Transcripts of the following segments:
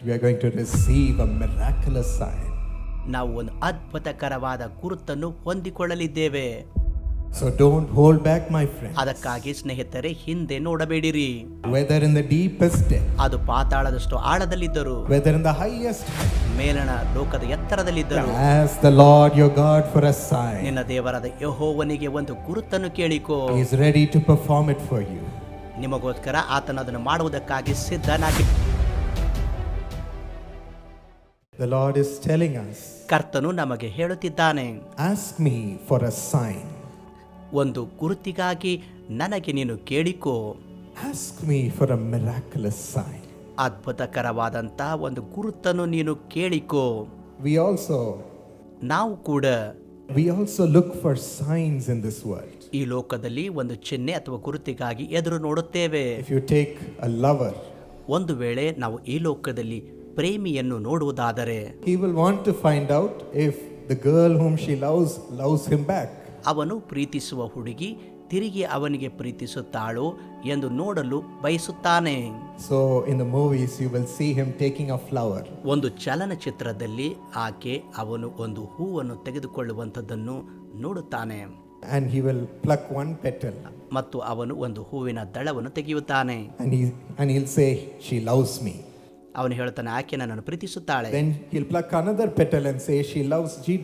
we are going to receive a miraculous sign. ನಾವು ಒಂದು ಅದ್ಭುತಕರವಾದ ಗುರುತನ್ನು ಹೊಂದಿಕೊಳ್ಳಲಿದ್ದೇವೆ. So don't hold back, my friend. ಅದಕ್ಕಾಗಿ ಸ್ನೇಹಿತರೆ, ಹಿಂದೆ ನೋಡಬೇಡಿರಿ. Whether in the deepest depth, ಅದು ಪಾತಾಳದಷ್ಟು ಆಳದಲ್ಲಿದ್ದರು, whether in the highest height, ಮೇಲಣ ಲೋಕದ ಎತ್ತರದಲ್ಲಿದ್ದರು, ask the Lord your God for a sign. ನಿನ್ನ ದೇವರಾದ ಯೆಹೋವನಿಗೆ ಒಂದು ಗುರುತನ್ನು ಕೇಳಿಕೋ. He is ready to perform it for you. ನಿಮಗೋಸ್ಕರ ಆತನು ಅದನ್ನು ಮಾಡುವುದಕ್ಕಾಗಿ ಸಿದ್ಧನಾಗಿ. The Lord is telling us, ಕರ್ತನು ನಮಗೆ ಹೇಳುತ್ತಿದ್ದಾನೆ, ask me for a sign. ಒಂದು ಗುರುತಿಗಾಗಿ ನನಗೆ ನೀನು ಕೇಳಿಕೋ. Ask me for a miraculous sign. ಅದ್ಭುತಕರವಾದಂಥ ಒಂದು ಗುರುತನ್ನು ನೀನು ಕೇಳಿಕೋ. ನಾವು ಕೂಡ we also look for signs in this world. ಈ ಲೋಕದಲ್ಲಿ ಒಂದು ಚಿಹ್ನೆ ಅಥವಾ ಗುರುತಿಗಾಗಿ ಎದುರು ನೋಡುತ್ತೇವೆ. If you take a lover, ಒಂದು ವೇಳೆ ನಾವು ಈ ಲೋಕದಲ್ಲಿ ಪ್ರೇಮಿಯನ್ನು ನೋಡುವುದಾದರೆ, he will want to find out if the girl whom she loves him back. ಅವನು ಪ್ರೀತಿಸುವ ಹುಡುಗಿ ತಿರುಗಿ ಅವನಿಗೆ ಪ್ರೀತಿಸುತ್ತಾಳೋ ಎಂದು ನೋಡಲು ಬಯಸುತ್ತಾನೆ. So in the movies you will see him taking a flower. ಒಂದು ಚಲನಚಿತ್ರದಲ್ಲಿ ಆಕೆ ಅವನು ಒಂದು ಹೂವನ್ನು ತೆಗೆದುಕೊಳ್ಳುವಂಥದ್ದನ್ನು ನೋಡುತ್ತಾನೆ. And he will pluck one petal. ಮತ್ತು ಅವನು ಒಂದು ಹೂವಿನ ದಳವನ್ನು ತೆಗೆಯುತ್ತಾನೆ. And he'll say, she loves me. ಅವನು ಹೇಳ್ತಾನೆ, ಆಕೆ ನನ್ನನ್ನು ಪ್ರೀತಿಸುತ್ತಾಳೆ. Then he'll pluck another petal and say, she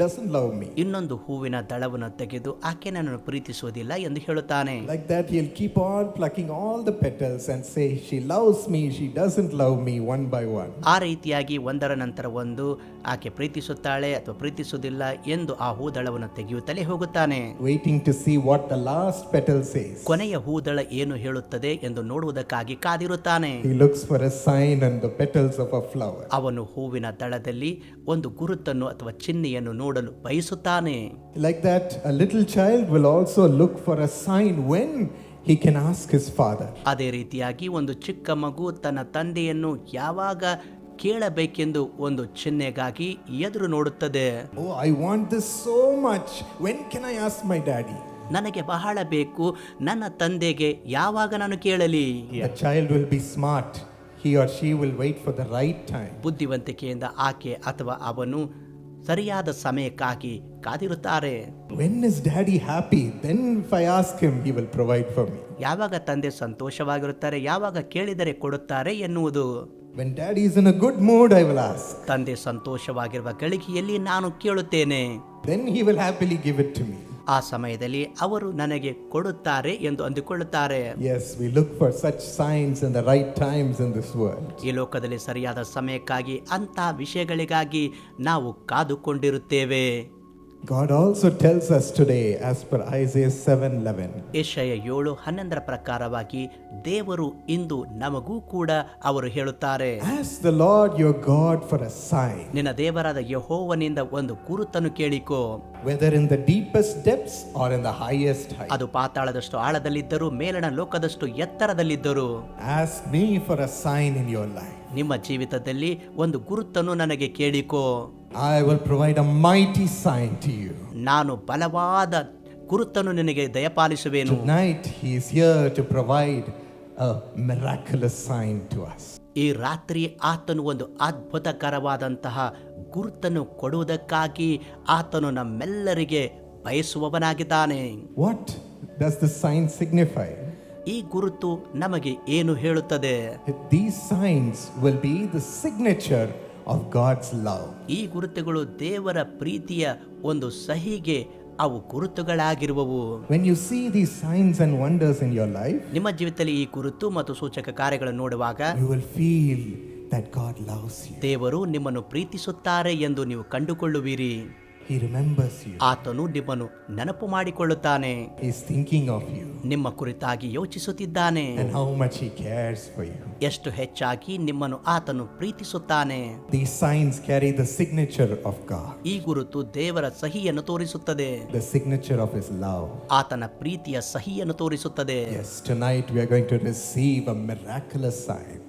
doesn't love me. ಇನ್ನೊಂದು ಹೂವಿನ ದಳವನ್ನು ತೆಗೆದು ಆಕೆ ನನ್ನನ್ನು ಪ್ರೀತಿಸುವುದಿಲ್ಲ ಎಂದು ಹೇಳುತ್ತಾನೆ. Like that he'll keep on plucking all the petals and say, she loves me, she doesn't love me, one by one. ಆ ರೀತಿಯಾಗಿ ಒಂದರ ನಂತರ ಒಂದು ಆಕೆ ಪ್ರೀತಿಸುತ್ತಾಳೆ ಅಥವಾ ಪ್ರೀತಿಸುವುದಿಲ್ಲ ಎಂದು ಆ ಹೂದಳವನ್ನು ತೆಗೆಯುತ್ತಲೇ ಹೋಗುತ್ತಾನೆ, waiting to see what the last petal says. ಕೊನೆಯ ಹೂದಳ ಏನು ಹೇಳುತ್ತದೆ ಎಂದು ನೋಡುವುದಕ್ಕಾಗಿ ಕಾದಿರುತ್ತಾನೆ. He looks for a sign and the petals of a flower. ಅವನು ಹೂವಿನ ದಳದಲ್ಲಿ ಒಂದು ಗುರುತನ್ನು ಅಥವಾ ಚಿಹ್ನೆಯನ್ನು ನೋಡಲು ಬಯಸುತ್ತಾನೆ. Like that, a little child will also look for a sign when he can ask his father. ಅದೇ ರೀತಿಯಾಗಿ ಒಂದು ಚಿಕ್ಕ ಮಗು ತನ್ನ ತಂದೆಯನ್ನು ಯಾವಾಗ ಕೇಳಬೇಕೆಂದು ಒಂದು ಚಿಹ್ನೆಗಾಗಿ ಎದುರು ನೋಡುತ್ತದೆ. Oh, I want this so much. When can I ask my daddy? ನನಗೆ ಬಹಳ ಬೇಕು, ನನ್ನ ತಂದೆಗೆ ಯಾವಾಗ ನಾನು ಕೇಳಲಿ? The child will be smart. He or she will wait for the right time. ಬುದ್ಧಿವಂತಿಕೆಯಿಂದ ಆಕೆ ಅಥವಾ ಅವನು ಸರಿಯಾದ ಸಮಯಕ್ಕಾಗಿ ಕಾದಿರುತ್ತಾರೆ. When is daddy happy? Then if I ask him, he will provide for me. ಯಾವಾಗ ತಂದೆ ಸಂತೋಷವಾಗಿರುತ್ತಾರೆ, ಯಾವಾಗ ಕೇಳಿದರೆ ಕೊಡುತ್ತಾರೆ ಎನ್ನುವುದು. When daddy is in a good mood, I will ask. ತಂದೆ ಸಂತೋಷವಾಗಿರುವ ಗಳಿಗೆಯಲ್ಲಿ ನಾನು ಕೇಳುತ್ತೇನೆ. Then he will happily give it to me. ಆ ಸಮಯದಲ್ಲಿ ಅವರು ನನಗೆ ಕೊಡುತ್ತಾರೆ ಎಂದು ಅಂದುಕೊಳ್ಳುತ್ತಾರೆ. Yes, we look for such signs in the right times in this world. ಈ ಲೋಕದಲ್ಲಿ ಸರಿಯಾದ ಸಮಯಕ್ಕಾಗಿ ಅಂತ ವಿಷಯಗಳಿಗಾಗಿ ನಾವು ಕಾದುಕೊಂಡಿರುತ್ತೇವೆ. God also tells us today, as per Isaiah 7:11. ಯೆಶಾಯ 7:11 ಪ್ರಕಾರವಾಗಿ ದೇವರು ಇಂದು ನಮಗೂ ಕೂಡ ಅವರು ಹೇಳುತ್ತಾರೆ, Ask the Lord your God for a sign. ನಿನ್ನ ದೇವರಾದ ಯೆಹೋವನಿಂದ ಒಂದು ಗುರುತನ್ನು ಕೇಳಿಕೋ. Whether in the deepest depths or in the highest height. ಅದು ಪಾತಾಳದಷ್ಟು ಆಳದಲ್ಲಿದ್ದರೂ ಮೇಲಣ ಲೋಕದಷ್ಟು ಎತ್ತರದಲ್ಲಿದ್ದರು. Ask me for a sign in your life. ನಿಮ್ಮ ಜೀವಿತದಲ್ಲಿ ಒಂದು ಗುರುತನ್ನು ನನಗೆ ಕೇಳಿಕೋ. I will provide a mighty sign to you. ನಾನು ಬಲವಾದ ಗುರುತನ್ನು ನಿನಗೆ ದಯಪಾಲಿಸುವೆನು. Tonight he is here to provide a miraculous sign to us. ಈ ರಾತ್ರಿ ಆತನು ಒಂದು ಅದ್ಭುತಕರವಾದಂತಹ ಗುರುತನ್ನು ಕೊಡುವುದಕ್ಕಾಗಿ ಆತನು ನಮ್ಮೆಲ್ಲರಿಗೆ ಬಯಸುವವನಾಗಿದ್ದಾನೆ. What does the sign signify? ಈ ಗುರುತು ನಮಗೆ ಏನು ಹೇಳುತ್ತದೆ? These signs will be the signature of God's love. ಈ ಗುರುತುಗಳು ದೇವರ ಪ್ರೀತಿಯ ಒಂದು ಸಹಿಗೆ ಅವು ಗುರುತುಗಳಾಗಿರುವವು. When you see these signs and wonders in your life, ನಿಮ್ಮ ಜೀವಿತದಲ್ಲಿ ಈ ಗುರುತು ಮತ್ತು ಸೂಚಕ ಕಾರ್ಯಗಳನ್ನು ನೋಡುವಾಗ you will feel that God loves you. ದೇವರು ನಿಮ್ಮನ್ನು ಪ್ರೀತಿಸುತ್ತಾರೆ ಎಂದು ನೀವು ಕಂಡುಕೊಳ್ಳುವಿರಿ. He remembers you. ಆತನು ನಿಮ್ಮನ್ನು ನೆನಪು ಮಾಡಿಕೊಳ್ಳುತ್ತಾನೆ. He is thinking of you. ನಿಮ್ಮ ಕುರಿತಾಗಿ ಯೋಚಿಸುತ್ತಿದ್ದಾನೆ. And how much he cares for you. ಎಷ್ಟು ಹೆಚ್ಚಾಗಿ ನಿಮ್ಮನ್ನು ಆತನು ಪ್ರೀತಿಸುತ್ತಾನೆ. These signs carry the signature of God. ಈ ಗುರುತು ದೇವರ ಸಹಿಯನ್ನು ತೋರಿಸುತ್ತದೆ. The signature of his love. ಆತನ ಪ್ರೀತಿಯ ಸಹಿಯನ್ನು ತೋರಿಸುತ್ತದೆ. Yes, tonight we are going to receive a miraculous sign.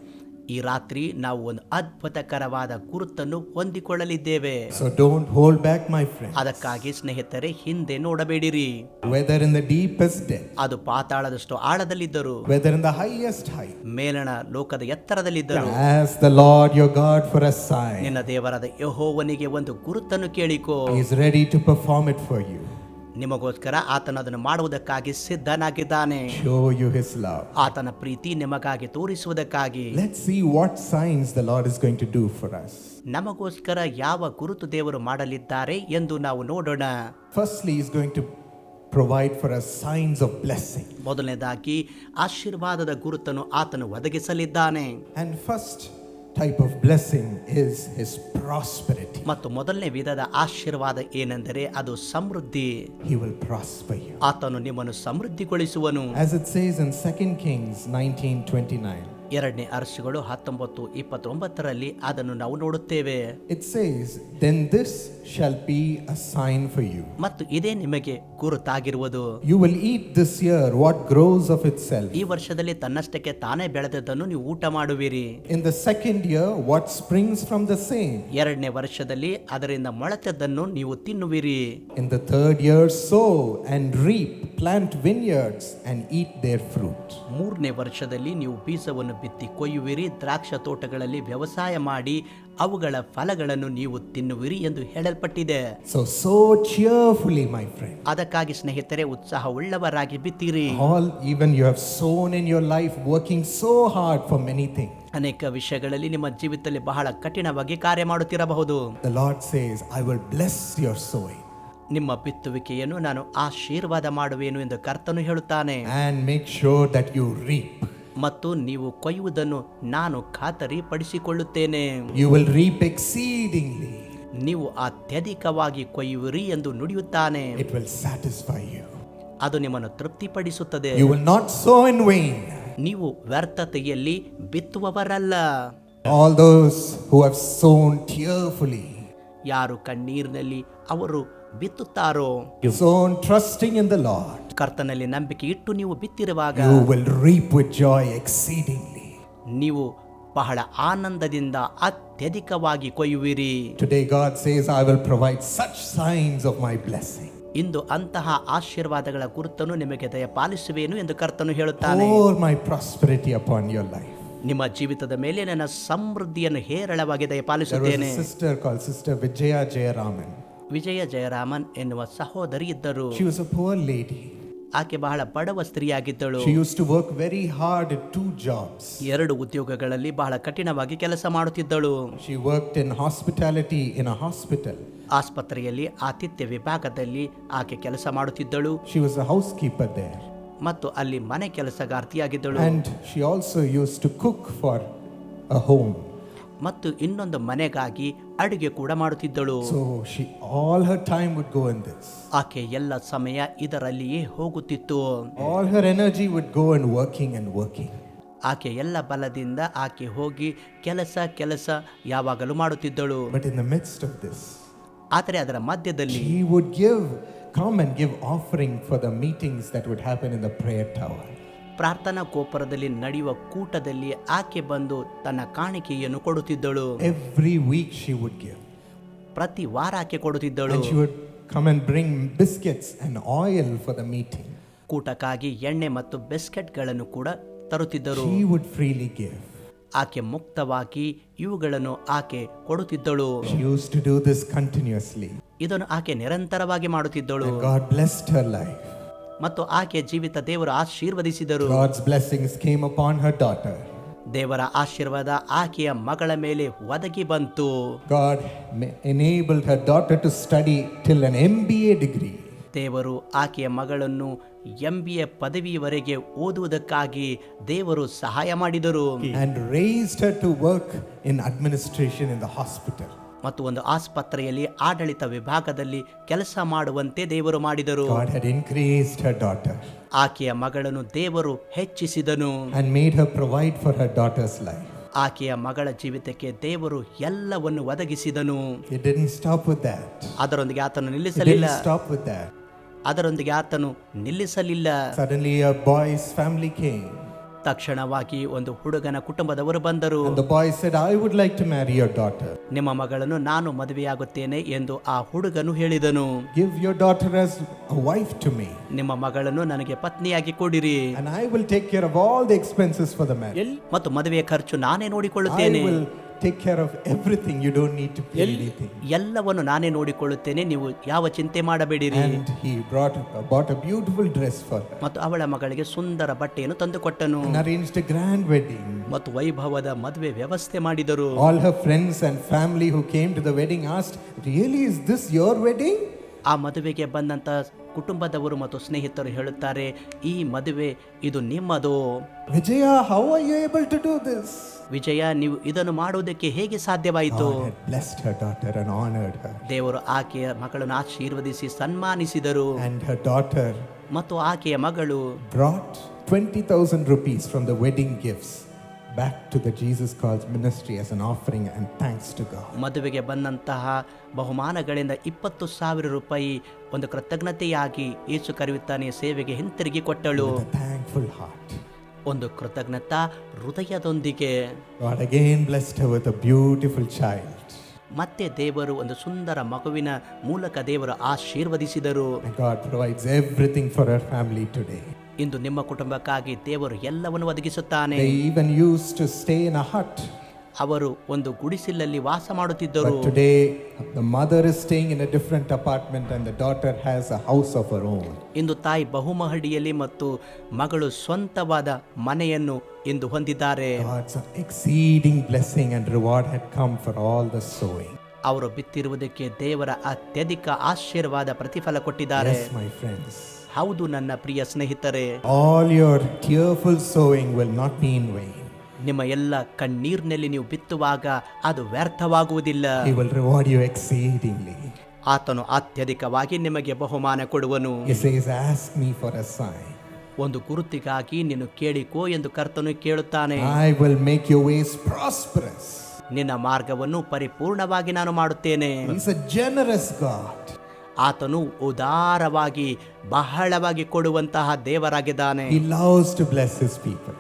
ಈ ರಾತ್ರಿ ನಾವು ಒಂದು ಅದ್ಭುತಕರವಾದ ಗುರುತನ್ನು ಹೊಂದಿಕೊಳ್ಳಲಿದ್ದೇವೆ. So don't hold back, my friend. ಅದಕ್ಕಾಗಿ ಸ್ನೇಹಿತರೆ, ಹಿಂದೆ ನೋಡಬೇಡಿರಿ. Whether in the deepest depth, ಅದು ಪಾತಾಳದಷ್ಟು ಆಳದಲ್ಲಿದ್ದರು, whether in the highest height, ಮೇಲಣ ಲೋಕದ ಎತ್ತರದಲ್ಲಿದ್ದರು, ask the Lord your God for a sign. ನಿನ್ನ ದೇವರಾದ ಯೆಹೋವನಿಗೆ ಒಂದು ಗುರುತನ್ನು ಕೇಳಿಕೋ. He is ready to perform it for you. ನಿಮಗೋಸ್ಕರ ಆತನು ಅದನ್ನು ಮಾಡುವುದಕ್ಕಾಗಿ ಸಿದ್ಧನಾಗಿದ್ದಾನೆ. Show you his love. ಆತನ ಪ್ರೀತಿ ನಿಮಗಾಗಿ ತೋರಿಸುವುದಕ್ಕಾಗಿ. Let's see what signs the Lord is going to do for us. ನಮಗೋಸ್ಕರ ಯಾವ ಗುರುತು ದೇವರು ಮಾಡಲಿದ್ದಾರೆ ಎಂದು ನಾವು ನೋಡೋಣ. Firstly, he is going to provide for us signs of blessing. ಮೊದಲನೇದಾಗಿ ಆಶೀರ್ವಾದದ ಗುರುತನ್ನು ಆತನು ಒದಗಿಸಲಿದ್ದಾನೆ. And first type of blessing is his prosperity. ಮತ್ತು ಮೊದಲನೇ ವಿಧದ ಆಶೀರ್ವಾದ ಏನೆಂದರೆ ಅದು ಸಮೃದ್ಧಿ. He will prosper you. ಆತನು ನಿಮ್ಮನ್ನು ಸಮೃದ್ಧಿಗೊಳಿಸುವನು. As it says in 2 Kings 19:29. ಎರಡನೇ ಅರಸುಗಳು 19:29 ಅದನ್ನು ನಾವು ನೋಡುತ್ತೇವೆ. It says, then this shall be a sign for you. ಮತ್ತು ಇದೇ ನಿಮಗೆ ಗುರುತಾಗಿರುವುದು. You will eat this year what grows of itself. ಈ ವರ್ಷದಲ್ಲಿ ತನ್ನಷ್ಟಕ್ಕೆ ತಾನೇ ಬೆಳೆದದ್ದನ್ನು ನೀವು ಊಟ ಮಾಡುವಿರಿ. In the second year what springs from the same. ಎರಡನೇ ವರ್ಷದಲ್ಲಿ ಅದರಿಂದ ಮೊಳತೆದ್ದನ್ನು ನೀವು ತಿನ್ನುವಿರಿ. In the third year sow and reap, plant vineyards and eat their fruit. ಮೂರನೇ ವರ್ಷದಲ್ಲಿ ನೀವು ಬೀಜವನ್ನು ಬಿತ್ತಿ ಕೊಯ್ಯುವಿರಿ, ದ್ರಾಕ್ಷ ತೋಟಗಳಲ್ಲಿ ವ್ಯವಸಾಯ ಮಾಡಿ ಅವುಗಳ ಫಲಗಳನ್ನು ನೀವು ತಿನ್ನುವಿರಿ ಎಂದು ಹೇಳಲ್ಪಟ್ಟಿದೆ. So sow cheerfully, my friend. ಅದಕ್ಕಾಗಿ ಸ್ನೇಹಿತರೆ, ಉತ್ಸಾಹವುಳ್ಳವರಾಗಿ ಬಿತ್ತಿರಿ. All even you have sown in your life, working so hard for many things. ಅನೇಕ ವಿಷಯಗಳಲ್ಲಿ ನಿಮ್ಮ ಜೀವಿತದಲ್ಲಿ ಬಹಳ ಕಠಿಣವಾಗಿ ಕಾರ್ಯ ಮಾಡುತ್ತಿರಬಹುದು. The Lord says, I will bless your sowing. ನಿಮ್ಮ ಬಿತ್ತುವಿಕೆಯನ್ನು ನಾನು ಆಶೀರ್ವಾದ ಮಾಡುವೆನು ಎಂದು ಕರ್ತನು ಹೇಳುತ್ತಾನೆ. And make sure that you reap. ಮತ್ತು ನೀವು ಕೊಯ್ಯುವುದನ್ನು ನಾನು ಖಾತರಿ ಪಡಿಸಿಕೊಳ್ಳುತ್ತೇನೆ. You will reap exceedingly. ನೀವು ಅತ್ಯಧಿಕವಾಗಿ ಕೊಯ್ಯುವಿರಿ ಎಂದು ನುಡಿಯುತ್ತಾನೆ. It will satisfy you. ಅದು ನಿಮ್ಮನ್ನು ತೃಪ್ತಿಪಡಿಸುತ್ತದೆ. You will not sow in vain. ನೀವು ವ್ಯರ್ಥತೆಯಲ್ಲಿ ಬಿತ್ತುವವರಲ್ಲ. All those who have sown tearfully, ಯಾರು ಕಣ್ಣೀರಿನಲ್ಲಿ ಅವರು ಬಿತ್ತುತ್ತಾರೋ, sown trusting in the Lord, ಕರ್ತನಲ್ಲಿ ನಂಬಿಕೆ ಇಟ್ಟು ನೀವು ಬಿತ್ತಿರುವಾಗ you will reap with joy exceedingly. ನೀವು ಬಹಳ ಆನಂದದಿಂದ ಅತ್ಯಧಿಕವಾಗಿ ಕೊಯ್ಯುವಿರಿ. Today God says, I will provide such signs of my blessing. ಇಂದು ಅಂತಹ ಆಶೀರ್ವಾದಗಳ ಗುರುತನ್ನು ನಿಮಗೆ ದಯಪಾಲಿಸುವೆನು ಎಂದು ಕರ್ತನು ಹೇಳುತ್ತಾನೆ. Pour my prosperity upon your life. ನಿಮ್ಮ ಜೀವಿತದ ಮೇಲೆ ನನ್ನ ಸಮೃದ್ಧಿಯನ್ನು ಹೇರಳವಾಗಿ There was ದಯಪಾಲಿಸುತ್ತೇನೆ. a sister called Sister Vijaya Jayaraman. ವಿಜಯ ಜಯರಾಮನ್ ಎನ್ನುವ ಸಹೋದರಿ ಇದ್ದರು. She was a poor lady. ಆಕೆ ಬಹಳ ಬಡವ ಸ್ತ್ರೀಯಾಗಿದ್ದಳು. She used to work very hard at 2 jobs. 2 ಉದ್ಯೋಗಗಳಲ್ಲಿ ಬಹಳ ಕಠಿಣವಾಗಿ ಕೆಲಸ ಮಾಡುತ್ತಿದ್ದಳು. She worked in hospitality in a hospital. ಆಸ್ಪತ್ರೆಯಲ್ಲಿ ಆತಿಥ್ಯ ವಿಭಾಗದಲ್ಲಿ ಆಕೆ ಕೆಲಸ ಮಾಡುತ್ತಿದ್ದಳು. She was a housekeeper there. ಮತ್ತು ಅಲ್ಲಿ ಮನೆ ಕೆಲಸಗಾರ್ತಿಯಾಗಿದ್ದಳು. And she also used to cook for a home. ಮತ್ತು ಇನ್ನೊಂದು ಮನೆಗಾಗಿ ಅಡುಗೆ ಕೂಡ ಮಾಡುತ್ತಿದ್ದಳು. So all her time would go in this. ಆಕೆ ಎಲ್ಲ ಸಮಯ ಇದರಲ್ಲಿಯೇ ಹೋಗುತ್ತಿತ್ತು. All her energy would go in working and working. ಆಕೆ ಎಲ್ಲ ಬಲದಿಂದ ಆಕೆ ಹೋಗಿ ಕೆಲಸ ಯಾವಾಗಲೂ ಮಾಡುತ್ತಿದ್ದಳು. But in the midst of this, ಆದರೆ ಅದರ ಮಧ್ಯದಲ್ಲಿ she would come and give offering for the meetings that would happen in the prayer tower. ಪ್ರಾರ್ಥನಾ ಗೋಪುರದಲ್ಲಿ ನಡೆಯುವ ಕೂಟದಲ್ಲಿ ಆಕೆ ಬಂದು ತನ್ನ ಕಾಣಿಕೆಯನ್ನು ಕೊಡುತ್ತಿದ್ದಳು. Every week she would give. ಪ್ರತಿ ವಾರ ಆಕೆ ಕೊಡುತ್ತಿದ್ದಳು. And she would come and bring biscuits and oil for the meeting. ಕೂಟಕ್ಕಾಗಿ ಎಣ್ಣೆ ಮತ್ತು ಬಿಸ್ಕೆಟ್ಗಳನ್ನು ಕೂಡ ತರುತ್ತಿದ್ದರು. She would freely give. ಆಕೆ ಮುಕ್ತವಾಗಿ ಇವುಗಳನ್ನು ಆಕೆ ಕೊಡುತ್ತಿದ್ದಳು. She used to do this continuously. ಇದನ್ನು ಆಕೆ ನಿರಂತರವಾಗಿ ಮಾಡುತ್ತಿದ್ದಳು. And God blessed her life. ಮತ್ತು ಆಕೆ ಜೀವಿತ ದೇವರು ಆಶೀರ್ವದಿಸಿದರು. God's blessings came upon her daughter. ದೇವರ ಆಶೀರ್ವಾದ ಆಕೆಯ ಮಗಳ ಮೇಲೆ ಒದಗಿ ಬಂತು. God enabled her daughter to study till an MBA degree. ದೇವರು ಆಕೆಯ ಮಗಳನ್ನು MBA ಪದವಿಯವರೆಗೆ ಓದುವುದಕ್ಕಾಗಿ ದೇವರು ಸಹಾಯ ಮಾಡಿದರು. And raised her to work in administration in the hospital. ಮತ್ತು ಒಂದು ಆಸ್ಪತ್ರೆಯಲ್ಲಿ ಆಡಳಿತ ವಿಭಾಗದಲ್ಲಿ ಕೆಲಸ ಮಾಡುವಂತೆ ದೇವರು ಮಾಡಿದರು. God had increased her daughter. ಆಕೆಯ ಮಗಳನ್ನು ದೇವರು ಹೆಚ್ಚಿಸಿದನು. And made her provide for her daughter's life. ಆಕೆಯ ಮಗಳ ಜೀವಿತಕ್ಕೆ ದೇವರು ಎಲ್ಲವನ್ನು ಒದಗಿಸಿದನು. It didn't stop with that. ಅದರೊಂದಿಗೆ ಆತನು It ನಿಲ್ಲಿಸಲಿಲ್ಲ. didn't stop with that. ಅದರೊಂದಿಗೆ ಆತನು ನಿಲ್ಲಿಸಲಿಲ್ಲ. Suddenly a boy's family came. ತಕ್ಷಣವಾಗಿ ಒಂದು ಹುಡುಗನ ಕುಟುಂಬದವರು ಬಂದರು. And the boy said, I would like to marry your daughter. ನಿಮ್ಮ ಮಗಳನ್ನು ನಾನು ಮದುವೆಯಾಗುತ್ತೇನೆ ಎಂದು ಆ ಹುಡುಗನು ಹೇಳಿದನು. Give your daughter as a wife to me. ನಿಮ್ಮ ಮಗಳನ್ನು ನನಗೆ ಪತ್ನಿಯಾಗಿ ಕೊಡಿರಿ. And I will take care of all the expenses for the marriage. ಮತ್ತು ಮದುವೆಯ ಖರ್ಚು ನಾನೇ I ನೋಡಿಕೊಳ್ಳುತ್ತೇನೆ. will take care of everything. You don't need to pay anything. ಎಲ್ಲವನ್ನು ನಾನೇ ನೋಡಿಕೊಳ್ಳುತ್ತೇನೆ, ನೀವು ಯಾವ ಚಿಂತೆ ಮಾಡಬೇಡಿರಿ. And he bought a beautiful dress for her. ಮತ್ತು ಅವಳ ಮಗಳಿಗೆ ಸುಂದರ ಬಟ್ಟೆಯನ್ನು ತಂದುಕೊಟ್ಟನು. And arranged a grand wedding. ಮತ್ತು ವೈಭವದ ಮದುವೆ ವ್ಯವಸ್ಥೆ ಮಾಡಿದರು. All her friends and family who came to the wedding asked, really, is this your wedding? ಆ ಮದುವೆಗೆ ಬಂದಂತ ಕುಟುಂಬದವರು ಮತ್ತು ಸ್ನೇಹಿತರು ಹೇಳುತ್ತಾರೆ, ಈ ಮದುವೆ ಇದು ನಿಮ್ಮದು. Vijaya, how are you able to do this? ವಿಜಯ, ನೀವು ಇದನ್ನು ಮಾಡುವುದಕ್ಕೆ ಹೇಗೆ ಸಾಧ್ಯವಾಯಿತು? God had blessed her daughter and honored her. ದೇವರು ಆಕೆಯ ಮಗಳನ್ನು ಆಶೀರ್ವದಿಸಿ ಸನ್ಮಾನಿಸಿದರು. And her daughter ಮತ್ತು ಆಕೆಯ ಮಗಳು brought 20,000 rupees from the wedding gifts back to the Jesus Calls ministry as an offering and thanks to God. ಮದುವೆಗೆ ಬಂದಂತಹ ಬಹುಮಾನಗಳಿಂದ 20,000 ರೂಪಾಯಿ ಒಂದು ಕೃತಜ್ಞತೆಯಾಗಿ ಯೇಸು ಕರೆಯುತ್ತಾನೆ ಸೇವೆಗೆ ಹಿಂತಿರುಗಿ ಕೊಟ್ಟಳು. With a thankful heart. ಒಂದು ಕೃತಜ್ಞತಾ ಹೃದಯದೊಂದಿಗೆ God again blessed her with a beautiful child. ಮತ್ತೆ ದೇವರು ಒಂದು ಸುಂದರ ಮಗುವಿನ ಮೂಲಕ ದೇವರು ಆಶೀರ್ವದಿಸಿದರು. And God provides everything for her family today. ಇಂದು ನಿಮ್ಮ ಕುಟುಂಬಕ್ಕಾಗಿ ದೇವರು ಎಲ್ಲವನ್ನು ಒದಗಿಸುತ್ತಾನೆ. They even used to stay in a hut. ಅವರು ಒಂದು ಗುಡಿಸಿಲಲ್ಲಿ ವಾಸ ಮಾಡುತ್ತಿದ್ದರು. But today the mother is staying in a different apartment and the daughter has a house of her own. ಇಂದು ತಾಯಿ ಬಹುಮಹಡಿಯಲ್ಲಿ ಮತ್ತು ಮಗಳು ಸ್ವಂತವಾದ ಮನೆಯನ್ನು ಇಂದು ಹೊಂದಿದ್ದಾರೆ. God's exceeding blessing and reward had come for all the sowing. ಅವರು ಬಿತ್ತಿರುವುದಕ್ಕೆ ದೇವರ ಅತ್ಯಧಿಕ ಆಶೀರ್ವಾದ ಪ್ರತಿಫಲ ಕೊಟ್ಟಿದ್ದಾರೆ. Yes, my friends. ಹೌದು ನನ್ನ ಪ್ರಿಯ ಸ್ನೇಹಿತರೆ, All your tearful sowing will not be in vain. ನಿಮ್ಮ ಎಲ್ಲ ಕಣ್ಣೀರಿನಲ್ಲಿ ನೀವು ಬಿತ್ತುವಾಗ ಅದು ವ್ಯರ್ಥವಾಗುವುದಿಲ್ಲ. He will reward you exceedingly. ಆತನು ಅತ್ಯಧಿಕವಾಗಿ ನಿಮಗೆ ಬಹುಮಾನ ಕೊಡುವನು. He says, ask me for a sign. ಒಂದು ಗುರುತಿಗಾಗಿ ನೀನು ಕೇಳಿಕೋ ಎಂದು ಕರ್ತನು ಕೇಳುತ್ತಾನೆ. I will make your ways prosperous. ನಿನ್ನ ಮಾರ್ಗವನ್ನು ಪರಿಪೂರ್ಣವಾಗಿ ನಾನು ಮಾಡುತ್ತೇನೆ. He's a generous God. ಆತನು ಉದಾರವಾಗಿ ಬಹಳವಾಗಿ ಕೊಡುವಂತಹ ದೇವರಾಗಿದ್ದಾನೆ. He loves to bless his people.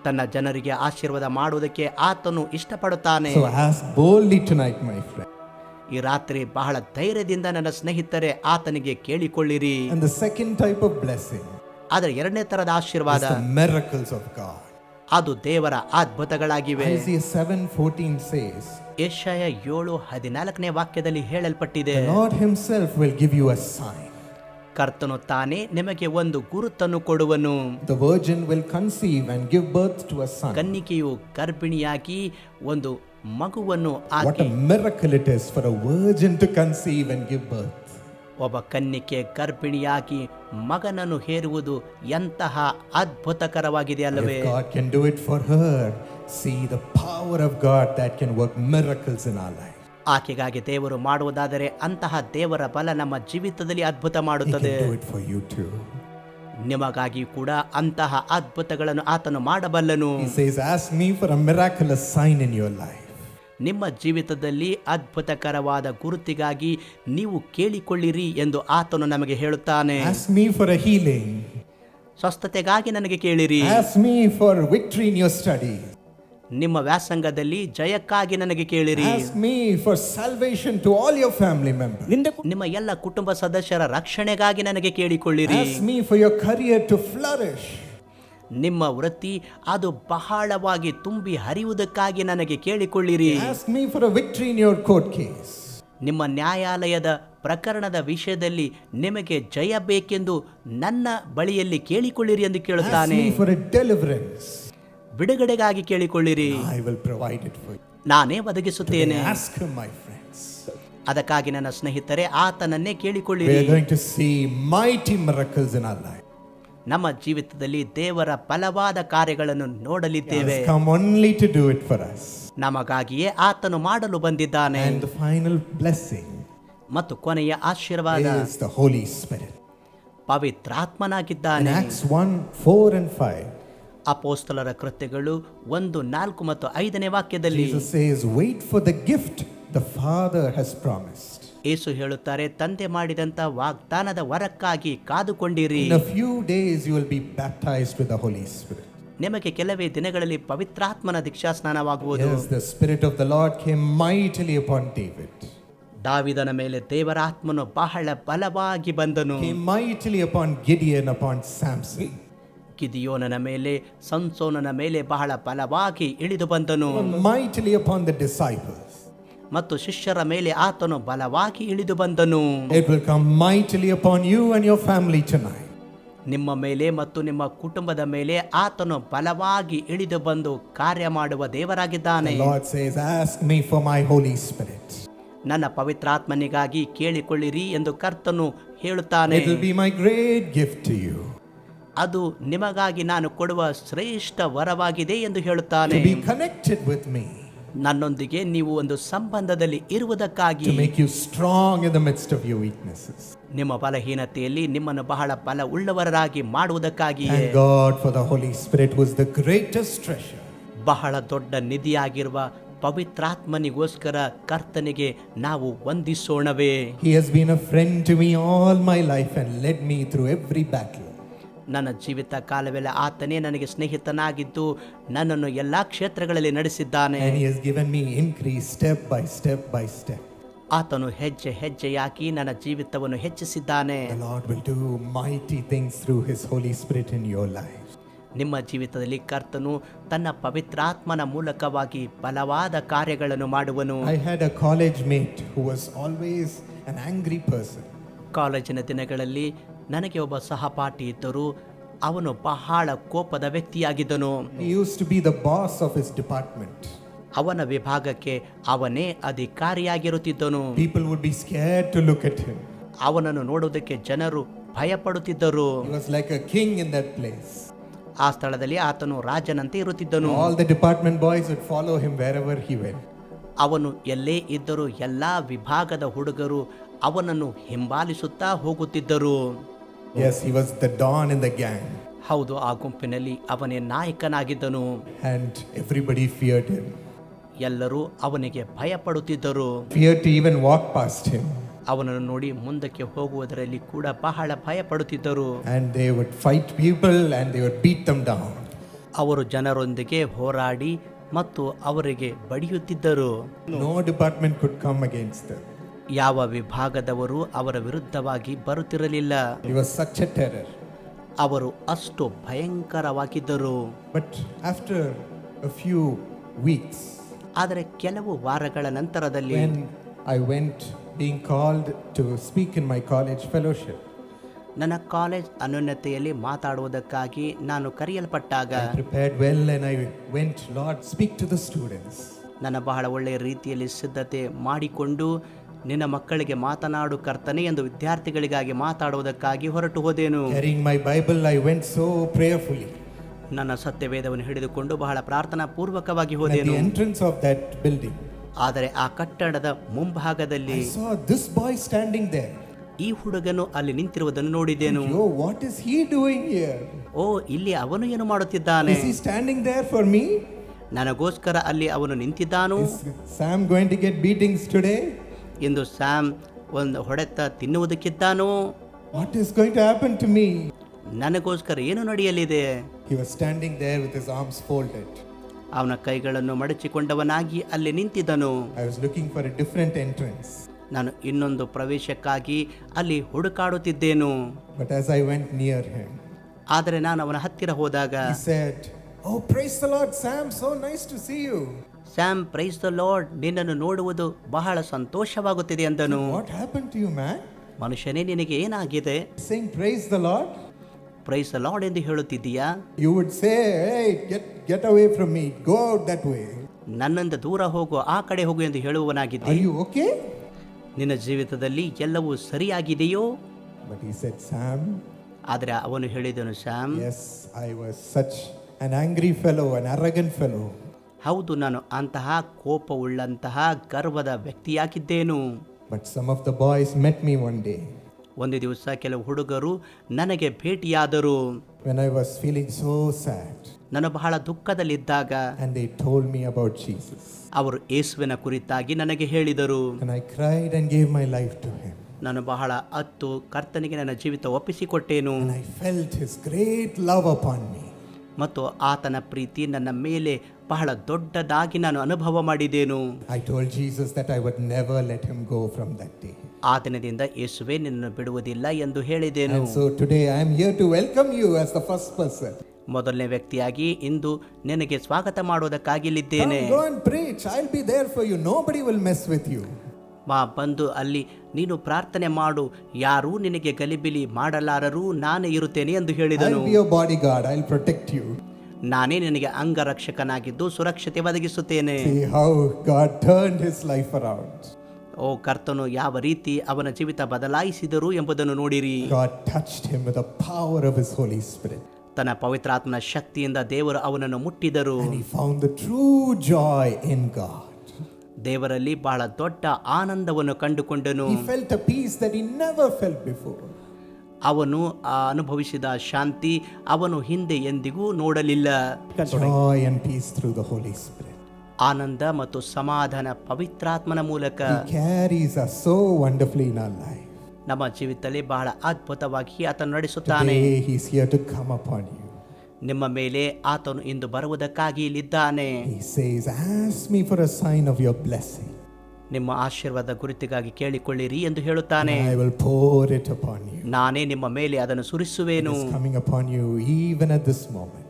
ತನ್ನ ಜನರಿಗೆ ಆಶೀರ್ವಾದ ಮಾಡುವುದಕ್ಕೆ ಆತನು ಇಷ್ಟಪಡುತ್ತಾನೆ. So ask boldly tonight, my friend. ಈ ರಾತ್ರಿ ಬಹಳ ಧೈರ್ಯದಿಂದ ನನ್ನ ಸ್ನೇಹಿತರೆ ಆತನಿಗೆ ಕೇಳಿಕೊಳ್ಳಿರಿ. And the second type of blessing ಆದರೆ ಎರಡನೇ ತರದ is ಆಶೀರ್ವಾದ the miracles of God. ಅದು ದೇವರ ಅದ್ಭುತಗಳಾಗಿವೆ. Isaiah 7:14 says, ಯೆಶಾಯ 7:14 ವಾಕ್ಯದಲ್ಲಿ ಹೇಳಲ್ಪಟ್ಟಿದೆ, the Lord himself will give you a sign. ಕರ್ತನು ತಾನೇ ನಿಮಗೆ ಒಂದು ಗುರುತನ್ನು ಕೊಡುವನು. The virgin will conceive and give birth to a son. ಕನ್ನಿಕೆಯು ಗರ್ಭಿಣಿಯಾಗಿ ಒಂದು ಮಗುವನ್ನು What a miracle it is for a virgin to conceive and give birth. ಒಬ್ಬ ಕನ್ನಿಕೆ ಗರ್ಭಿಣಿಯಾಗಿ ಮಗನನ್ನು ಹೇರುವುದು ಎಂತಹ ಅದ್ಭುತಕರವಾಗಿದೆ ಅಲ್ಲವೇ? If God can do it for her, see the power of God that can work miracles in our life. ಆಕೆಗಾಗಿ ದೇವರು ಮಾಡುವುದಾದರೆ ಅಂತಹ ದೇವರ ಬಲ ನಮ್ಮ ಜೀವಿತದಲ್ಲಿ ಅದ್ಭುತ He ಮಾಡುತ್ತದೆ. can do it for you too. ನಿಮಗಾಗಿ ಕೂಡ ಅಂತಹ ಅದ್ಭುತಗಳನ್ನು ಆತನು ಮಾಡಬಲ್ಲನು. He says, ask me for a miraculous sign in your life. ನಿಮ್ಮ ಜೀವಿತದಲ್ಲಿ ಅದ್ಭುತಕರವಾದ ಗುರುತಿಗಾಗಿ ನೀವು ಕೇಳಿಕೊಳ್ಳಿರಿ ಎಂದು ಆತನು ನಮಗೆ ಹೇಳುತ್ತಾನೆ. Ask me for a healing. ಸ್ವಸ್ಥತೆಗಾಗಿ ನನಗೆ ಕೇಳಿರಿ. Ask me for victory in your studies. ನಿಮ್ಮ ವ್ಯಾಸಂಗದಲ್ಲಿ ಜಯಕ್ಕಾಗಿ ನನಗೆ ಕೇಳಿರಿ. Ask me for salvation to all your family members. ನಿಮ್ಮ ಎಲ್ಲ ಕುಟುಂಬ ಸದಸ್ಯರ ರಕ್ಷಣೆಗಾಗಿ ನನಗೆ ಕೇಳಿಕೊಳ್ಳಿರಿ. Ask me for your career to flourish. ನಿಮ್ಮ ವೃತ್ತಿ ಅದು ಬಹಳವಾಗಿ ತುಂಬಿ ಹರಿಯುವುದಕ್ಕಾಗಿ ನನಗೆ ಕೇಳಿಕೊಳ್ಳಿರಿ. Ask me for a victory in your court case. ನಿಮ್ಮ ನ್ಯಾಯಾಲಯದ ಪ್ರಕರಣದ ವಿಷಯದಲ್ಲಿ ನಿಮಗೆ ಜಯ ಬೇಕೆಂದು ನನ್ನ ಬಳಿಯಲ್ಲಿ ಕೇಳಿಕೊಳ್ಳಿರಿ ಎಂದು Ask ಕೇಳುತ್ತಾನೆ. me for a deliverance. ಬಿಡುಗಡೆಗಾಗಿ ಕೇಳಿಕೊಳ್ಳಿರಿ, I will provide it for you. ನಾನೇ ಒದಗಿಸುತ್ತೇನೆ. Today, ask him, my friends. ಅದಕ್ಕಾಗಿ ನನ್ನ ಸ್ನೇಹಿತರೆ ಆತನನ್ನೇ We ಕೇಳಿಕೊಳ್ಳಿರಿ. are going to see mighty miracles in our life. ನಮ್ಮ ಜೀವಿತದಲ್ಲಿ ದೇವರ ಬಲವಾದ ಕಾರ್ಯಗಳನ್ನು He ನೋಡಲಿದ್ದೇವೆ. has come only to do it for us. ನಮಗಾಗಿಯೇ ಆತನು ಮಾಡಲು ಬಂದಿದ್ದಾನೆ. And the final blessing ಮತ್ತು ಕೊನೆಯ ಆಶೀರ್ವಾದ is the Holy Spirit. In ಪವಿತ್ರಾತ್ಮನಾಗಿದ್ದಾನೆ. Acts 1:4 and 5, ಅಪೋಸ್ತಲರ ಕೃತ್ಯಗಳು 1:4 ಮತ್ತು 5ನೇ ವಾಕ್ಯದಲ್ಲಿ Jesus says, wait for the gift the Father has promised. ಯೇಸು ಹೇಳುತ್ತಾರೆ, ತಂದೆ ಮಾಡಿದಂತ ವಾಗ್ದಾನದ ವರಕ್ಕಾಗಿ ಕಾದುಕೊಂಡಿರಿ. In a few days you will be baptized with the Holy Spirit. ನಿಮಗೆ ಕೆಲವೇ ದಿನಗಳಲ್ಲಿ ಪವಿತ್ರಾತ್ಮನ ದೀಕ್ಷಾಸ್ನಾನವಾಗುವುದು. Yes, the Spirit of the Lord came mightily upon David. ದಾವಿದನ ಮೇಲೆ ದೇವರಾತ್ಮನು ಬಹಳ ಬಲವಾಗಿ ಬಂದನು. Came mightily upon Gideon, upon Samson. ಗಿದಿಯೋನನ ಮೇಲೆ, ಸಂಸೋನನ ಮೇಲೆ ಬಹಳ ಬಲವಾಗಿ ಇಳಿದು ಬಂದನು. Mightily upon the disciples. ಮತ್ತು ಶಿಷ್ಯರ ಮೇಲೆ ಆತನು ಬಲವಾಗಿ ಇಳಿದು ಬಂದನು. It will come mightily upon you and your family tonight. ನಿಮ್ಮ ಮೇಲೆ ಮತ್ತು ನಿಮ್ಮ ಕುಟುಂಬದ ಮೇಲೆ ಆತನು ಬಲವಾಗಿ ಇಳಿದು ಬಂದು ಕಾರ್ಯ ಮಾಡುವ ದೇವರಾಗಿದ್ದಾನೆ. The Lord says, ask me for my Holy Spirit. ನನ್ನ ಪವಿತ್ರಾತ್ಮನಿಗಾಗಿ ಕೇಳಿಕೊಳ್ಳಿರಿ ಎಂದು ಕರ್ತನು ಹೇಳುತ್ತಾನೆ. It will be my great gift to you. ಅದು ನಿಮಗಾಗಿ ನಾನು ಕೊಡುವ ಶ್ರೇಷ್ಠ ವರವಾಗಿದೆ ಎಂದು ಹೇಳುತ್ತಾನೆ. To be connected with me. ನನ್ನೊಂದಿಗೆ ನೀವು ಒಂದು ಸಂಬಂಧದಲ್ಲಿ ಇರುವುದಕ್ಕಾಗಿ. To make you strong in the midst of your weaknesses. ನಿಮ್ಮ ಬಲಹೀನತೆಯಲ್ಲಿ ನಿಮ್ಮನ್ನು ಬಹಳ ಬಲ ಉಳ್ಳವರಾಗಿ ಮಾಡುವುದಕ್ಕಾಗಿ. Thank God for the Holy Spirit, who is the greatest treasure. ಬಹಳ ದೊಡ್ಡ ನಿಧಿಯಾಗಿರುವ ಪವಿತ್ರಾತ್ಮನಿಗೋಸ್ಕರ ಕರ್ತನಿಗೆ ನಾವು ವಂದಿಸೋಣವೇ. He has been a friend to me all my life and led me through every battle. ನನ್ನ ಜೀವಿತ ಕಾಲವೆಲ್ಲ ಆತನೇ ನನಗೆ ಸ್ನೇಹಿತನಾಗಿದ್ದು ನನ್ನನ್ನು ಎಲ್ಲಾ ಕ್ಷೇತ್ರಗಳಲ್ಲಿ ನಡೆಸಿದ್ದಾನೆ. And he has given me increase step by step by step. ಆತನು ಹೆಜ್ಜೆ ಹೆಜ್ಜೆಯಾಗಿ ನನ್ನ ಜೀವಿತವನ್ನು ಹೆಚ್ಚಿಸಿದ್ದಾನೆ. The Lord will do mighty things through his Holy Spirit in your life. ನಿಮ್ಮ ಜೀವಿತದಲ್ಲಿ ಕರ್ತನು ತನ್ನ ಪವಿತ್ರಾತ್ಮನ ಮೂಲಕವಾಗಿ ಬಲವಾದ ಕಾರ್ಯಗಳನ್ನು ಮಾಡುವನು. I had a college mate who was always an angry person. ಕಾಲೇಜಿನ ದಿನಗಳಲ್ಲಿ ನನಗೆ ಒಬ್ಬ ಸಹಪಾಠಿ ಇದ್ದರು. ಅವನು ಬಹಳ ಕೋಪದ ವ್ಯಕ್ತಿಯಾಗಿದ್ದನು. He used to be the boss of his department. ಅವನ ವಿಭಾಗಕ್ಕೆ ಅವನೇ ಅಧಿಕಾರಿಯಾಗಿರುತ್ತಿದ್ದನು. People would be scared to look at him. ಅವನನ್ನು ನೋಡುವುದಕ್ಕೆ ಜನರು ಭಯಪಡುತ್ತಿದ್ದರು. He was like a king in that place. ಆ ಸ್ಥಳದಲ್ಲಿ ಆತನು ರಾಜನಂತೆ ಇರುತ್ತಿದ್ದನು. All the department boys would follow him wherever he went. ಅವನು ಎಲ್ಲೇ ಇದ್ದರೂ ಎಲ್ಲಾ ವಿಭಾಗದ ಹುಡುಗರು ಅವನನ್ನು ಹಿಂಬಾಲಿಸುತ್ತಾ ಹೋಗುತ್ತಿದ್ದರು. Yes, he was the don in the gang. ಹೌದು, ಆ ಗುಂಪಿನಲ್ಲಿ ಅವನೇ ನಾಯಕನಾಗಿದ್ದನು. And everybody feared him. ಎಲ್ಲರೂ ಅವನಿಗೆ ಭಯಪಡುತ್ತಿದ್ದರು. Feared to even walk past him. ಅವನನ್ನು ನೋಡಿ ಮುಂದಕ್ಕೆ ಹೋಗುವುದರಲ್ಲಿ ಕೂಡ ಬಹಳ ಭಯಪಡುತ್ತಿದ್ದರು. And they would fight people and they would beat them down. ಅವರು ಜನರೊಂದಿಗೆ ಹೋರಾಡಿ ಮತ್ತು ಅವರಿಗೆ ಬಡಿಯುತ್ತಿದ್ದರು. No department could come against them. ಯಾವ ವಿಭಾಗದವರು ಅವರ ವಿರುದ್ಧವಾಗಿ ಬರುತ್ತಿರಲಿಲ್ಲ. He was such a terror. ಅವರು ಅಷ್ಟು ಭಯಂಕರವಾಗಿದ್ದರು. But after a few weeks, ಆದರೆ ಕೆಲವು ವಾರಗಳ ನಂತರದಲ್ಲಿ when I went being called to speak in my college fellowship, ನನ್ನ ಕಾಲೇಜ್ ಅನ್ಯೋನ್ಯತೆಯಲ್ಲಿ ಮಾತಾಡುವುದಕ್ಕಾಗಿ ನಾನು ಕರೆಯಲ್ಪಟ್ಟಾಗ I prepared well and I went, Lord, speak to the students. ನನ್ನ ಬಹಳ ಒಳ್ಳೆಯ ರೀತಿಯಲ್ಲಿ ಸಿದ್ಧತೆ ಮಾಡಿಕೊಂಡು ನಿನ್ನ ಮಕ್ಕಳಿಗೆ ಮಾತನಾಡು ಕರ್ತನೆ ಎಂದು ವಿದ್ಯಾರ್ಥಿಗಳಿಗಾಗಿ ಮಾತಾಡುವುದಕ್ಕಾಗಿ ಹೊರಟು ಹೋದೆನು. Carrying my Bible, I went so prayerfully. ನನ್ನ ಸತ್ಯವೇದವನ್ನು ಹಿಡಿದುಕೊಂಡು ಬಹಳ ಪ್ರಾರ್ಥನಾ ಪೂರ್ವಕವಾಗಿ At ಹೋದೆನು. the entrance of that building, ಆದರೆ ಆ ಕಟ್ಟಡದ ಮುಂಭಾಗದಲ್ಲಿ I saw this boy standing there. ಈ ಹುಡುಗನು ಅಲ್ಲಿ ನಿಂತಿರುವುದನ್ನು ನೋಡಿದೆನು. Yo, what is he doing here? ಓ, ಇಲ್ಲಿ ಅವನು ಏನು ಮಾಡುತ್ತಿದ್ದಾನೆ? Is he standing there for me? ನನಗೋಸ್ಕರ ಅಲ್ಲಿ ಅವನು ನಿಂತಿದ್ದಾನು. Is Sam going to get beatings today? ಎಂದು ಸ್ಯಾಮ್ ಒಂದು ಹೊಡೆತ ತಿನ್ನುವುದಕ್ಕಿದ್ದಾನೋ? What is going to happen to me? ನನಗೋಸ್ಕರ ಏನು ನಡೆಯಲಿದೆ? He was standing there with his arms folded. ಅವನ ಕೈಗಳನ್ನು ಮಡಚಿಕೊಂಡವನಾಗಿ ಅಲ್ಲಿ ನಿಂತಿದ್ದನು. I was looking for a different entrance. ನಾನು ಇನ್ನೊಂದು ಪ್ರವೇಶಕ್ಕಾಗಿ ಅಲ್ಲಿ ಹುಡುಕಾಡುತ್ತಿದ್ದೇನು. But as I went near him, ಆದರೆ ನಾನು ಅವನ ಹತ್ತಿರ ಹೋದಾಗ he said, "Oh, praise the Lord, Sam, so nice to see you." Sam, praise the lord, ನಿನ್ನನ್ನು ನೋಡುವುದು ಬಹಳ ಸಂತೋಷವಾಗುತ್ತಿದೆ ಎಂದನು. What happened to you, man? ಮನುಷ್ಯನೇ, ನಿನಗೆ ಏನಾಗಿದೆ? Saying praise the Lord? Praise the lord ಎಂದು ಹೇಳುತ್ತಿದ್ದೀಯಾ? You would say, "Hey, get away from me. Go that way." ನನ್ನಿಂದ ದೂರ ಹೋಗು, ಆ ಕಡೆ ಹೋಗು ಎಂದು ಹೇಳುವನಾಗಿದ್ದೆ. Are you okay? ನಿನ್ನ ಜೀವಿತದಲ್ಲಿ ಎಲ್ಲವೂ ಸರಿಯಾಗಿದೆಯೋ? But he said, "Sam, ಆದರೆ ಅವನು ಹೇಳಿದನು, Sam, yes, I was such an angry fellow, an arrogant fellow. ಹೌದು, ನಾನು ಅಂತಹ ಕೋಪವುಳ್ಳಂತಹ ಗರ್ವದ ವ್ಯಕ್ತಿಯಾಗಿದ್ದೇನು. But some of the boys met me one day ಒಂದು ದಿವಸ ಕೆಲವು ಹುಡುಗರು ನನಗೆ ಭೇಟಿಯಾದರು. when I was feeling so sad, ನಾನು ಬಹಳ ದುಃಖದಲ್ಲಿದ್ದಾಗ and they told me about Jesus. ಅವರು ಯೇಸುವಿನ ಕುರಿತಾಗಿ ನನಗೆ ಹೇಳಿದರು. And I cried and gave my life to him. ನಾನು ಬಹಳ ಕರ್ತನಿಗೆ ನನ್ನ ಜೀವಿತ ಒಪ್ಪಿಸಿಕೊಟ್ಟೇನು. And I felt his great love upon me. ಮತ್ತು ಆತನ ಪ್ರೀತಿ ನನ್ನ ಮೇಲೆ ಬಹಳ ದೊಡ್ಡದಾಗಿ ನಾನು ಅನುಭವ ಮಾಡಿದ್ದೇನು. I told Jesus that I would never let him go from that day. ಆ ದಿನದಿಂದ ಯೇಸುವೆ ನಿನ್ನನ್ನು ಬಿಡುವುದಿಲ್ಲ ಎಂದು ಹೇಳಿದ್ದೇನು. And so today I am here to welcome you as the first person. ಮೊದಲನೇ ವ್ಯಕ್ತಿಯಾಗಿ ಇಂದು ನಿನಗೆ ಸ್ವಾಗತ ಮಾಡುವುದಕ್ಕಾಗಿಲ್ಲಿದ್ದೇನೆ. Come, go and preach. I'll be there for you. Nobody will mess with you. ಬಂದು ಅಲ್ಲಿ ನೀನು ಪ್ರಾರ್ಥನೆ ಮಾಡು, ಯಾರೂ ನಿನಗೆ ಗಲಿಬಿಲಿ ಮಾಡಲಾರರು, ನಾನೇ ಇರುತ್ತೇನೆ ಎಂದು ಹೇಳಿದನು. I'll be your bodyguard. I'll protect you. ನಾನೇ ನಿನಗೆ ಅಂಗರಕ್ಷಕನಾಗಿದ್ದು ಸುರಕ್ಷತೆ ಒದಗಿಸುತ್ತೇನೆ. See how God turned his life around. ಓ ಕರ್ತನು ಯಾವ ರೀತಿ ಅವನ ಜೀವಿತ ಬದಲಾಯಿಸಿದರು ಎಂಬುದನ್ನು ನೋಡಿರಿ. God touched him with the power of his Holy Spirit. ತನ್ನ ಪವಿತ್ರಾತ್ಮನ ಶಕ್ತಿಯಿಂದ ದೇವರು ಅವನನ್ನು ಮುಟ್ಟಿದರು. And he found the true joy in God. ದೇವರಲ್ಲಿ ಬಹಳ ದೊಡ್ಡ ಆನಂದವನ್ನು ಕಂಡುಕೊಂಡನು. He felt a peace that he never felt before. ಅವನು ಅನುಭವಿಸಿದ ಶಾಂತಿ ಅವನು ಹಿಂದೆ ಎಂದಿಗೂ ನೋಡಲಿಲ್ಲ. Joy and peace through the Holy Spirit. ಆನಂದ ಮತ್ತು ಸಮಾಧಾನ ಪವಿತ್ರಾತ್ಮನ ಮೂಲಕ He carries us so wonderfully in our life. ನಮ್ಮ ಜೀವಿತದಲ್ಲಿ ಬಹಳ ಅದ್ಭುತವಾಗಿ ಆತನು ನಡೆಸುತ್ತಾನೆ. Today he's here to come upon you. ನಿಮ್ಮ ಮೇಲೆ ಆತನು ಇಂದು ಬರುವುದಕ್ಕಾಗಿ ಇಲ್ಲಿದ್ದಾನೆ. He says, ask me for a sign of your blessing. ನಿಮ್ಮ ಆಶೀರ್ವಾದ ಗುರುತಿಗಾಗಿ ಕೇಳಿಕೊಳ್ಳಿರಿ ಎಂದು ಹೇಳುತ್ತಾನೆ. I will pour it upon you. ನಾನೇ ನಿಮ್ಮ ಮೇಲೆ ಅದನ್ನು ಸುರಿಸುವೆನು. It's coming upon you even at this moment.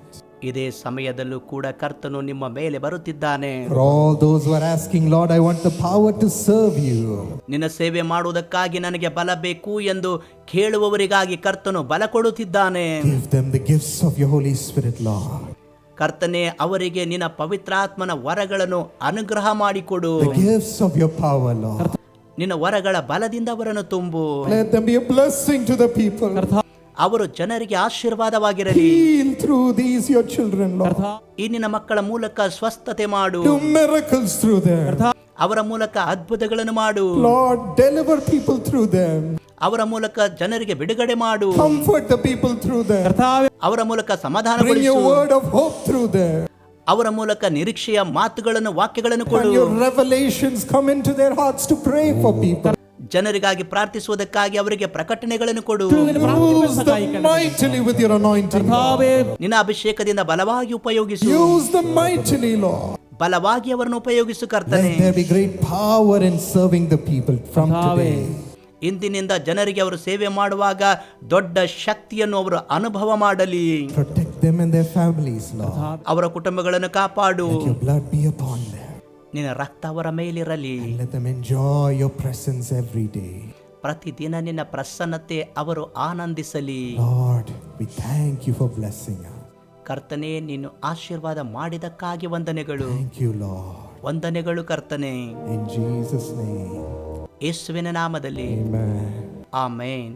ಇದೇ ಸಮಯದಲ್ಲೂ ಕೂಡ ಕರ್ತನು ನಿಮ್ಮ ಮೇಲೆ ಬರುತ್ತಿದ್ದಾನೆ. For all those who are asking, Lord, I want the power to serve you. ನಿನ್ನ ಸೇವೆ ಮಾಡುವುದಕ್ಕಾಗಿ ನನಗೆ ಬಲ ಬೇಕು ಎಂದು ಕೇಳುವವರಿಗಾಗಿ ಕರ್ತನು ಬಲ ಕೊಡುತ್ತಿದ್ದಾನೆ. Give them the gifts of your Holy Spirit, Lord. ಕರ್ತನೆ ಅವರಿಗೆ ನಿನ್ನ ಪವಿತ್ರಾತ್ಮನ ವರಗಳನ್ನು ಅನುಗ್ರಹ ಮಾಡಿಕೊಡು. The gifts of your power, Lord. ನಿನ್ನ ವರಗಳ ಬಲದಿಂದ ಅವರನ್ನು ತುಂಬು. Let them be a blessing to the people. ಅವರು ಜನರಿಗೆ ಆಶೀರ್ವಾದವಾಗಿರಲಿ. Heal through these your children, Lord. ಈ ನಿನ್ನ ಮಕ್ಕಳ ಮೂಲಕ ಸ್ವಸ್ಥತೆ ಮಾಡು. Do miracles through them. ಅವರ ಮೂಲಕ ಅದ್ಭುತಗಳನ್ನು ಮಾಡು. Lord, deliver people through them. ಅವರ ಮೂಲಕ ಜನರಿಗೆ ಬಿಡುಗಡೆ ಮಾಡು. Comfort the people through them. ಅವರ ಮೂಲಕ Bring ಸಮಾಧಾನಗೊಳಿಸು. your word of hope through them. ಅವರ ಮೂಲಕ ನಿರೀಕ್ಷೆಯ ಮಾತುಗಳನ್ನು ವಾಕ್ಯಗಳನ್ನು ಕೊಡು. And your revelations come into their hearts to pray for people. ಜನರಿಗಾಗಿ ಪ್ರಾರ್ಥಿಸುವುದಕ್ಕಾಗಿ ಅವರಿಗೆ ಪ್ರಕಟಣೆಗಳನ್ನು ಕೊಡು. Use them mightily with your anointing. ನಿನ್ನ ಅಭಿಷೇಕದಿಂದ ಬಲವಾಗಿ ಉಪಯೋಗಿಸು. Use them mightily, Lord. ಬಲವಾಗಿ ಅವರನ್ನು ಉಪಯೋಗಿಸು ಕರ್ತನೆ. Let there be great power in serving the people from today. ಇಂದಿನಿಂದ ಜನರಿಗೆ ಅವರು ಸೇವೆ ಮಾಡುವಾಗ ದೊಡ್ಡ ಶಕ್ತಿಯನ್ನು ಅವರು ಅನುಭವ ಮಾಡಲಿ. Protect them and their families, Lord. ಅವರ ಕುಟುಂಬಗಳನ್ನು ಕಾಪಾಡು. Let your blood be upon them. ನಿನ್ನ ರಕ್ತ ಅವರ ಮೇಲಿರಲಿ. And let them enjoy your presence every day. ಪ್ರತಿದಿನ ನಿನ್ನ ಪ್ರಸನ್ನತೆ ಅವರು ಆನಂದಿಸಲಿ. Lord, we thank you for blessing us. ಕರ್ತನೆ ನೀನು ಆಶೀರ್ವಾದ ಮಾಡಿದಕ್ಕಾಗಿ ವಂದನೆಗಳು. Thank you, Lord. ವಂದನೆಗಳು ಕರ್ತನೆ. In Jesus' name. ಯೇಸುವಿನ ನಾಮದಲ್ಲಿ Amen. ಆಮೆನ್.